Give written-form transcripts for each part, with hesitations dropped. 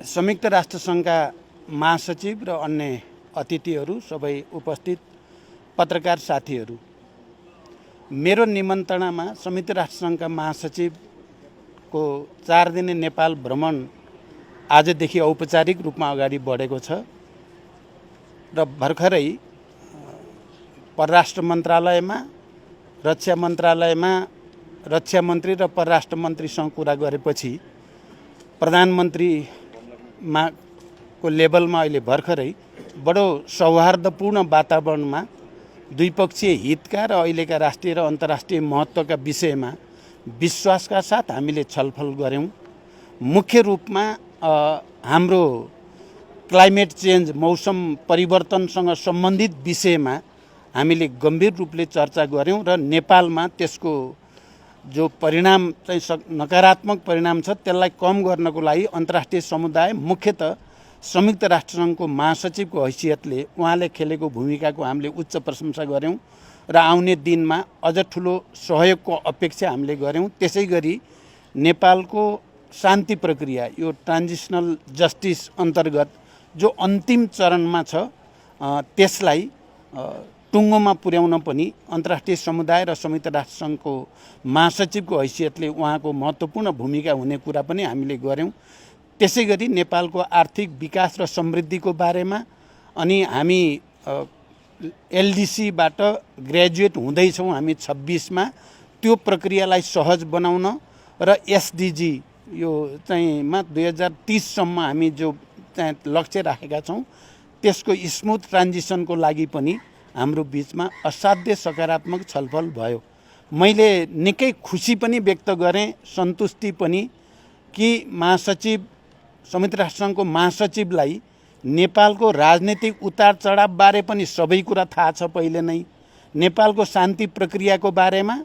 संयुक्त राष्ट्रसङ्घका महासचिव र अन्य अतिथिहरू, सबै उपस्थित पत्रकार साथीहरू, मेरो निमन्त्रणामा संयुक्त राष्ट्रसङ्घका महासचिवको 4 दिने नेपाल भ्रमण आजदेखि औपचारिक रूपमा अगाडि बढेको छ र भर्खरै परराष्ट्र मन्त्रालयमा, रक्षा मन्त्रालयमा रक्षा मन्त्री र परराष्ट्र मन्त्रीसँग कुरा गरेपछि प्रधानमन्त्रीमा को लेभलमा अहिले भर्खरै बडो सौहार्दपूर्ण वातावरणमा द्विपक्षीय हितका र अहिलेका राष्ट्रिय र अन्तर्राष्ट्रिय महत्त्वका विषयमा विश्वासका साथ हामीले छलफल गर्यौं। मुख्य रूपमा हाम्रो क्लाइमेट चेन्ज, मौसम परिवर्तनसँग सम्बन्धित विषयमा हामीले गम्भीर रूपले चर्चा गर्यौं र नेपालमा त्यसको जो परिणाम चाहिँ नकारात्मक परिणाम छ त्यसलाई कम गर्नको लागि अन्तर्राष्ट्रिय समुदाय, मुख्यतः संयुक्त राष्ट्रसङ्घको महासचिवको हैसियतले उहाँले खेलेको भूमिकाको हामीले उच्च प्रशंसा गर्यौं र आउने दिनमा अझ ठुलो सहयोगको अपेक्षा हामीले गर्यौं। त्यसैगरी नेपालको शान्ति प्रक्रिया, यो ट्रान्जिसनल जस्टिस अन्तर्गत जो अन्तिम चरणमा छ, त्यसलाई टुङ्गोमा पुर्याउन पनि अन्तर्राष्ट्रिय समुदाय र संयुक्त राष्ट्रसङ्घको महासचिवको हैसियतले उहाँको महत्त्वपूर्ण भूमिका हुने कुरा पनि हामीले गर्यौं। त्यसैगरी नेपालको आर्थिक विकास र समृद्धिको बारेमा, अनि हामी एलडिसीबाट ग्रेजुएट हुँदैछौँ हामी 26मा, त्यो प्रक्रियालाई सहज बनाउन र एसडिजी यो चाहिँ 2030सम्म हामी जो चाहिँ लक्ष्य राखेका छौँ त्यसको स्मुथ ट्रान्जिसनको लागि पनि हाम्रो बीचमा असाध्य सकारात्मक छलफल भयो। मैले निकै खुसी पनि व्यक्त गरेँ, सन्तुष्टि पनि, कि महासचिव, संयुक्त राष्ट्रसङ्घको महासचिवलाई नेपालको राजनीतिक उतार चढाव बारे पनि सबै कुरा थाहा छ पहिले नै, नेपालको शान्ति प्रक्रियाको बारेमा,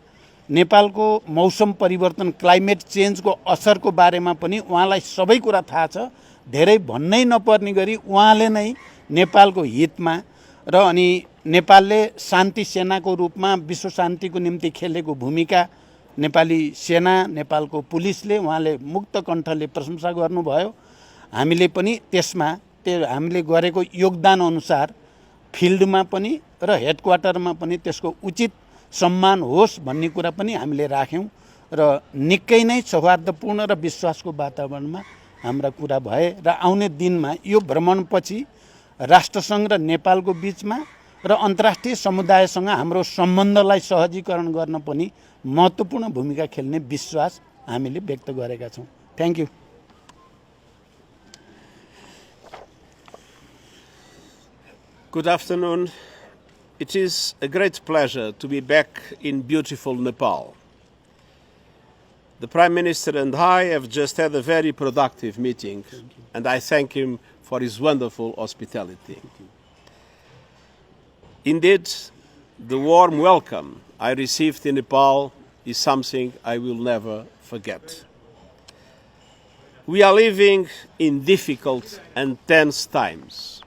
नेपालको मौसम परिवर्तन क्लाइमेट चेन्जको असरको बारेमा पनि उहाँलाई सबै कुरा थाहा छ। धेरै भन्नै नपर्ने गरी उहाँले नै नेपालको हितमा र अनि नेपालले शान्ति सेनाको रूपमा विश्व शान्तिको निम्ति खेलेको भूमिका, नेपाली सेना, नेपालको पुलिसले उहाँले मुक्त कण्ठले प्रशंसा गर्नुभयो। हामीले पनि त्यसमा हामीले गरेको योगदान अनुसार फिल्डमा पनि र हेडक्वार्टरमा पनि त्यसको उचित सम्मान होस् भन्ने कुरा पनि हामीले राख्यौं र निकै नै सौहार्दपूर्ण र विश्वासको वातावरणमा हाम्रा कुरा भए र आउने दिनमा यो भ्रमणपछि राष्ट्रसङ्घ र नेपालको बीचमा र अन्तर्राष्ट्रिय समुदायसँग हाम्रो सम्बन्धलाई सहजीकरण गर्न पनि महत्त्वपूर्ण भूमिका खेल्ने विश्वास हामीले व्यक्त गरेका छौँ। Thank you. Good afternoon. It is a great pleasure to be back in beautiful Nepal. The Prime Minister and I have just had a very productive meeting, and I thank him for his wonderful hospitality. Indeed, the warm welcome I received in Nepal is something I will never forget. We are living in difficult and tense times.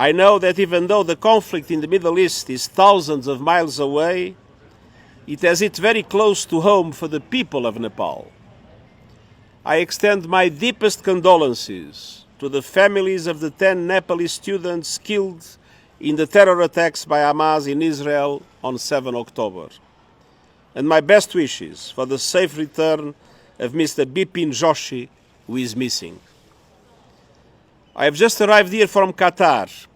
I know that even though the conflict in the Middle East is thousands of miles away, it has hit very close to home for the people of Nepal. I extend my deepest condolences to the families of the 10 Nepalese students killed in the terror attacks by Hamas in Israel on 7 October, and my best wishes for the safe return of Mr. Bipin Joshi, who is missing. I have just arrived here from Qatar,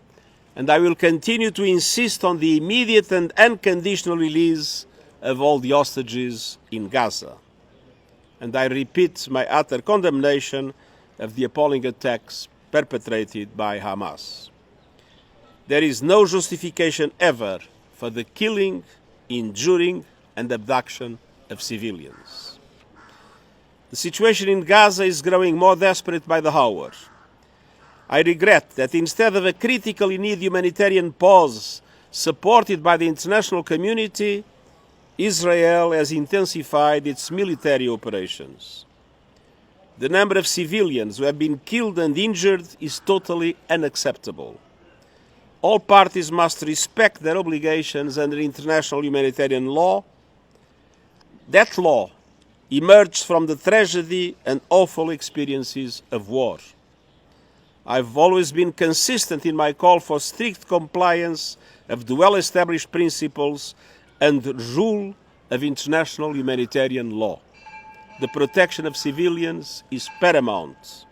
and I will continue to insist on the immediate and unconditional release of all the hostages in Gaza. And I repeat my utter condemnation of the appalling attacks perpetrated by Hamas. There is no justification ever for the killing, injuring, and abduction of civilians. The situation in Gaza is growing more desperate by the hour. I regret that instead of a critically needed humanitarian pause supported by the international community, Israel has intensified its military operations. The number of civilians who have been killed and injured is totally unacceptable. All parties must respect their obligations under international humanitarian law. That law emerged from the tragedy and awful experiences of war. I've always been consistent in my call for strict compliance of the well-established principles and rule of international humanitarian law. The protection of civilians is paramount.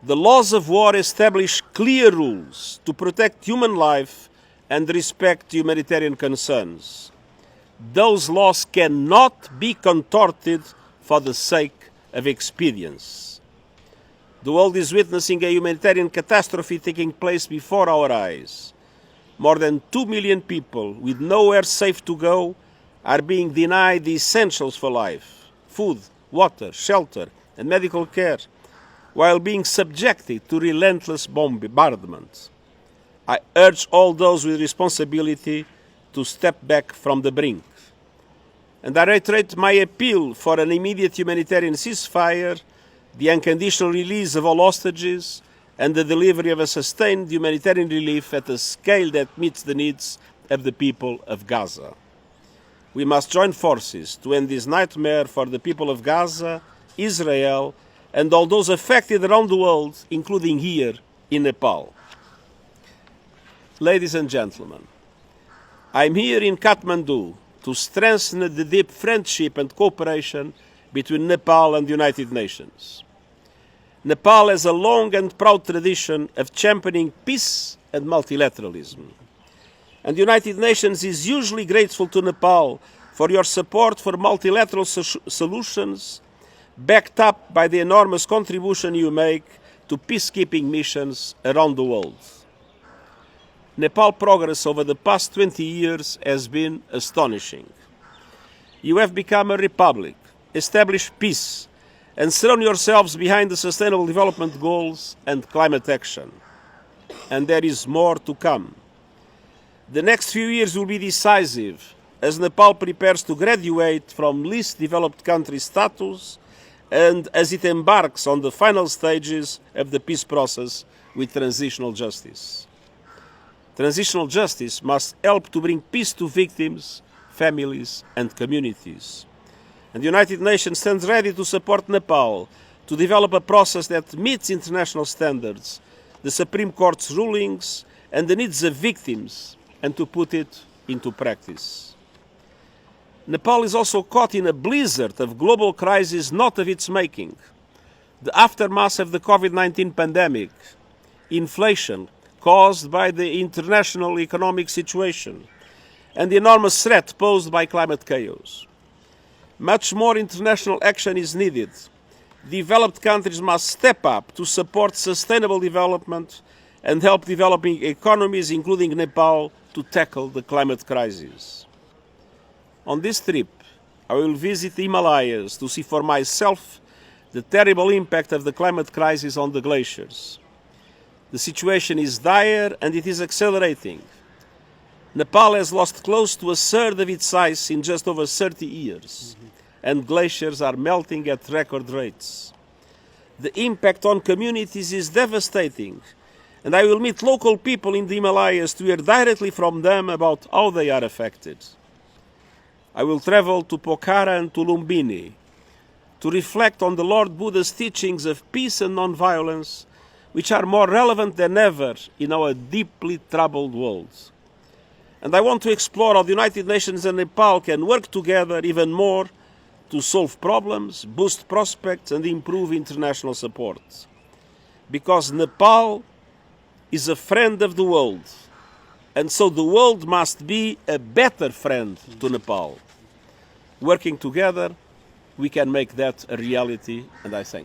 The laws of war establish clear rules to protect human life and respect humanitarian concerns. Those laws cannot be contorted for the sake of expedience. The world is witnessing a humanitarian catastrophe taking place before our eyes. More than 2 million people with nowhere safe to go are being denied the essentials for life: food, water, shelter, and medical care, while being subjected to relentless bombardment. I urge all those with responsibility to step back from the brink. And I reiterate my appeal for an immediate humanitarian ceasefire, the unconditional release of all hostages, and the delivery of a sustained humanitarian relief at a scale that meets the needs of the people of Gaza. We must join forces to end this nightmare for the people of Gaza, Israel, and all those affected around the world, including here in Nepal. Ladies and gentlemen, I'm here in Kathmandu to strengthen the deep friendship and cooperation between Nepal and the United Nations. Nepal has a long and proud tradition of championing peace and multilateralism. And the United Nations is usually grateful to Nepal for your support for multilateral solutions, backed up by the enormous contribution you make to peacekeeping missions around the world. Nepal progress over the past 20 years has been astonishing. You have become a republic, established peace, and surround yourselves behind the Sustainable Development Goals and climate action. And there is more to come. The next few years will be decisive as Nepal prepares to graduate from least developed country status and as it embarks on the final stages of the peace process with transitional justice. Transitional justice must help to bring peace to victims, families, and communities. And the United Nations stands ready to support Nepal to develop a process that meets international standards, the Supreme Court's rulings, and the needs of victims, and to put it into practice. Nepal is also caught in a blizzard of global crises not of its making. The aftermath of the COVID-19 pandemic, inflation caused by the international economic situation, and the enormous threat posed by climate chaos. Much more international action is needed. Developed countries must step up to support sustainable development and help developing economies, including Nepal, to tackle the climate crisis. On this trip, I will visit the Himalayas to see for myself the terrible impact of the climate crisis on the glaciers. The situation is dire and it is accelerating. Nepal has lost close to a third of its ice in just over 30 years, and glaciers are melting at record rates. The impact on communities is devastating, and I will meet local people in the Himalayas to hear directly from them about how they are affected. I will travel to Pokhara and to Lumbini to reflect on the Lord Buddha's teachings of peace and non-violence, which are more relevant than ever in our deeply troubled world. And I want to explore how the United Nations and Nepal can work together even more to solve problems, boost prospects, and improve international support. Because Nepal is a friend of the world, and so the world must be a better friend to Nepal. Working together, we can make that a reality, and I thank you.